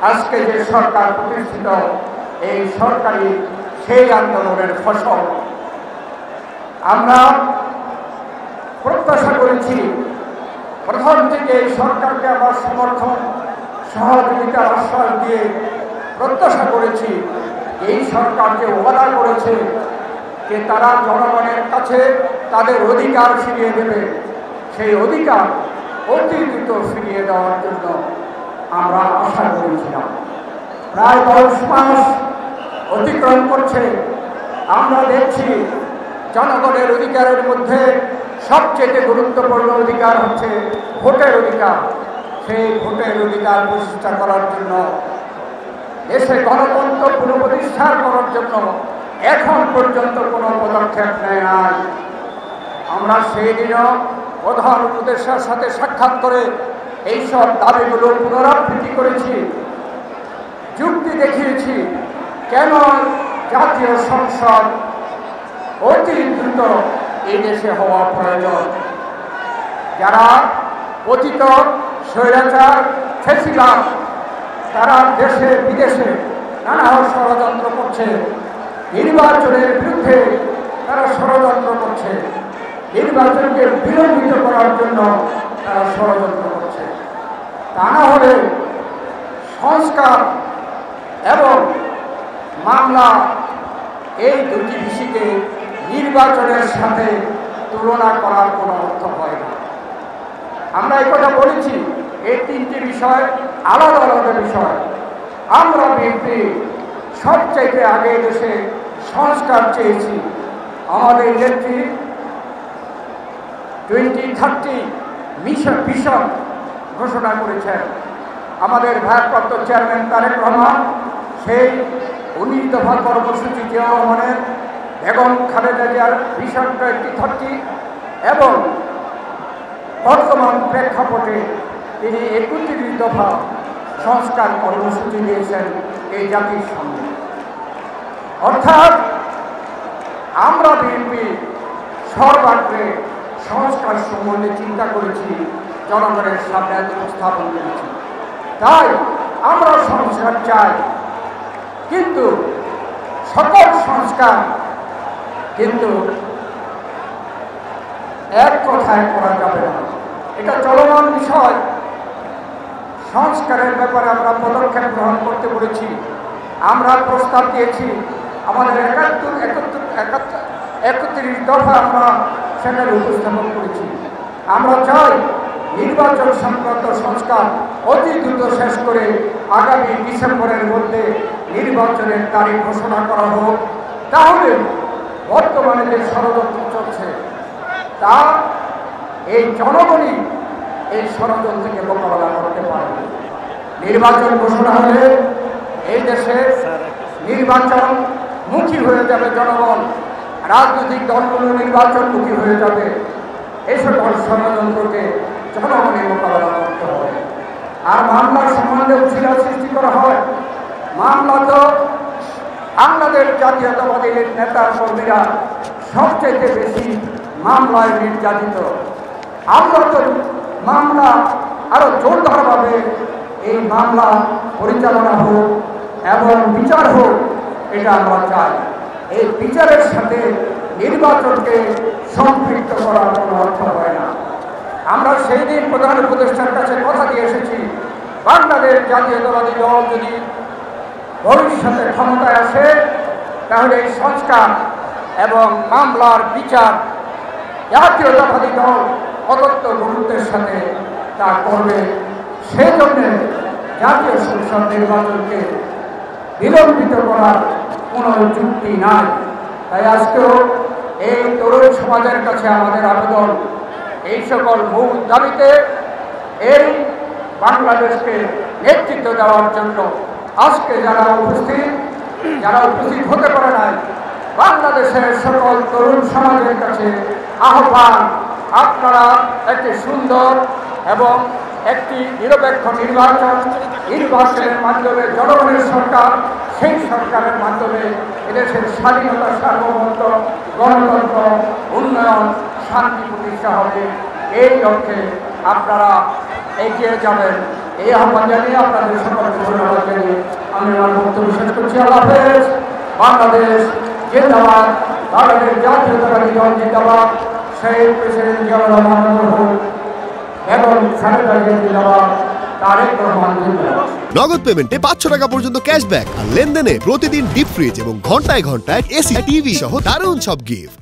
আজকে যে সরকার প্রতিষ্ঠিত, এই সরকারি সেই আন্দোলনের ফসল। আমরা প্রত্যাশা করেছি, প্রথম থেকে এই সরকারকে আবার সমর্থন সহযোগিতার আশ্বাস দিয়ে প্রত্যাশা করেছি, এই সরকার যে ওয়াদা করেছে যে তারা জনগণের কাছে তাদের অধিকার ফিরিয়ে দেবে, সেই অধিকার অতি দ্রুত ফিরিয়ে দেওয়ার জন্য আমরা আশা করেছিলাম। প্রায় 10 মাস অতিক্রম করছে, আমরা দেখছি জনগণের অধিকারের মধ্যে সবচেয়ে গুরুত্বপূর্ণ অধিকার হচ্ছে ভোটের অধিকার। সেই ভোটের অধিকার প্রতিষ্ঠা করার জন্য, দেশে গণতন্ত্র পুনঃপ্রতিষ্ঠা করার জন্য এখন পর্যন্ত কোনো পদক্ষেপ নেয় নাই। আমরা সেই দিনও প্রধান উপদেষ্টার সাথে সাক্ষাৎ করে এইসব দাবিগুলো পুনরাবৃত্তি করেছি, যুক্তি দেখিয়েছি কেন জাতীয় সংসদ অতি দ্রুত এই দেশে হওয়া প্রয়োজন। যারা পতিত স্বৈরাচার ফেসিবাদ, তারা দেশে বিদেশে নানা ষড়যন্ত্র করছে, নির্বাচনের বিরুদ্ধে তারা ষড়যন্ত্র করছে, নির্বাচনকে বিলম্বিত করার জন্য তারা ষড়যন্ত্র করছে। তা না হলে সংস্কার এবং মামলা এই দুটি বিষয়কে নির্বাচনের সাথে তুলনা করার কোনো অর্থ হয় না। আমরা এই কথা বলেছি, এই তিনটি বিষয় আলাদা আলাদা বিষয়। আমরা বিএনপি সবচাইতে আগে দেশে সংস্কার চেয়েছি। আমাদের নেত্রী 2030 ভিশন ঘোষণা করেছেন আমাদের ভারপ্রাপ্ত চেয়ারম্যান তারেক রহমান। সেই 19 দফা কর্মসূচি জিয়া রহমানের, বেগম খালেদা জিয়ার ভিশন 2030 এবং বর্তমান প্রেক্ষাপটে তিনি 31 দফা সংস্কার কর্মসূচি দিয়েছেন এই জাতির সামনে। অর্থাৎ আমরা বিএনপি সর্বাগ্রে সংস্কার সম্বন্ধে চিন্তা করেছি, জনগণের সামনে উপস্থাপন করেছি। তাই আমরা সংস্কার চাই, কিন্তু সকল সংস্কার কিন্তু এক কথায় করা যাবে না। এটা চলমান বিষয়। সংস্কারের ব্যাপারে আমরা পদক্ষেপ গ্রহণ করতে পেরেছি। আমরা প্রস্তাব দিয়েছি, আমাদের 31 দফা আমরা সেখানে উপস্থাপন করেছি। আমরা চাই নির্বাচন সংক্রান্ত সংস্কার অতি দ্রুত শেষ করে আগামী ডিসেম্বরের মধ্যে নির্বাচনের তারিখ ঘোষণা করা হোক। তাহলে বর্তমানে যে ষড়যন্ত্র চলছে, তা এই জনগণই এই ষড়যন্ত্রকে মোকাবেলা করতে পারবে। নির্বাচন ঘোষণা হলে এই দেশে নির্বাচন মুখী হয়ে যাবে জনগণ, রাজনৈতিক দলগুলো নির্বাচনমুখী হয়ে যাবে। এই সকল ষড়যন্ত্রকে জনগণের মোকাবেলা করতে হবে। আর মামলার সম্বন্ধে উচিত সৃষ্টি করা হয়। মামলা তো বাংলাদেশ জাতীয়তাবাদী নেতা কর্মীরা সবচেয়ে বেশি মামলায় নির্যাতিত। আমরা তো মামলা আরো জোরদারভাবে এই মামলা পরিচালনা হোক এবং বিচার হোক, এটা আমরা চাই। এই বিচারের সাথে নির্বাচনকে সম্পৃক্ত করার কোনো অর্থ হয় না। আমরা সেই দিন প্রধান উপদেষ্টার কাছে কথা দিয়ে এসেছি, বাংলাদেশ জাতীয়তাবাদী দল যদি ভবিষ্যতে ক্ষমতায় আসে, তাহলে এই সংস্কার এবং মামলার বিচার জাতীয়তাবাদী দল অত্যন্ত গুরুত্বের সাথে তা করবে। সেই জন্যে জাতীয় সংসদ নির্বাচনকে বিলম্বিত করার কোনো যুক্তি নাই। তাই আজকেও এই তরুণ সমাজের কাছে আমাদের আবেদন, এই সকল মূল দাবিতে এই বাংলাদেশকে নেতৃত্ব দেওয়ার জন্য আজকে যারা উপস্থিত হতে পারে নাই, বাংলাদেশের সকল তরুণ সমাজের কাছে আহ্বান, আপনারা একটি সুন্দর এবং একটি নিরপেক্ষ নির্বাচনের মাধ্যমে জনগণের সরকার, সেই সরকারের মাধ্যমে এদেশের স্বাধীনতা, সার্বভৌমত্ব, গণতন্ত্র, উন্নয়ন, শান্তি প্রতিষ্ঠা হবে। এই লক্ষ্যে আপনারা এগিয়ে যাবেন, এই আহ্বান জানিয়ে আপনাদের সকলকে ধন্যবাদ জানিয়ে আল্লাহ হাফেজ। বাংলাদেশ জিন্দাবাদ, বাংলাদেশ জাতীয়তাবাদী দল জিন্দাবাদ, শহীদ প্রেসিডেন্ট জিয়াউর রহমান মরহুম এবং খালেদা জিয়া জিন্দাবাদ, তারেক রহমান জিন্দাবাদ। নগদ পেমেন্টে 500 টাকা পর্যন্ত ক্যাশব্যাক আর লেনদেনে প্রতিদিন ডিপ ফ্রিজ এবং ঘন্টায় ঘন্টায় এসি টিভি সহ দারুণ সব গিফট।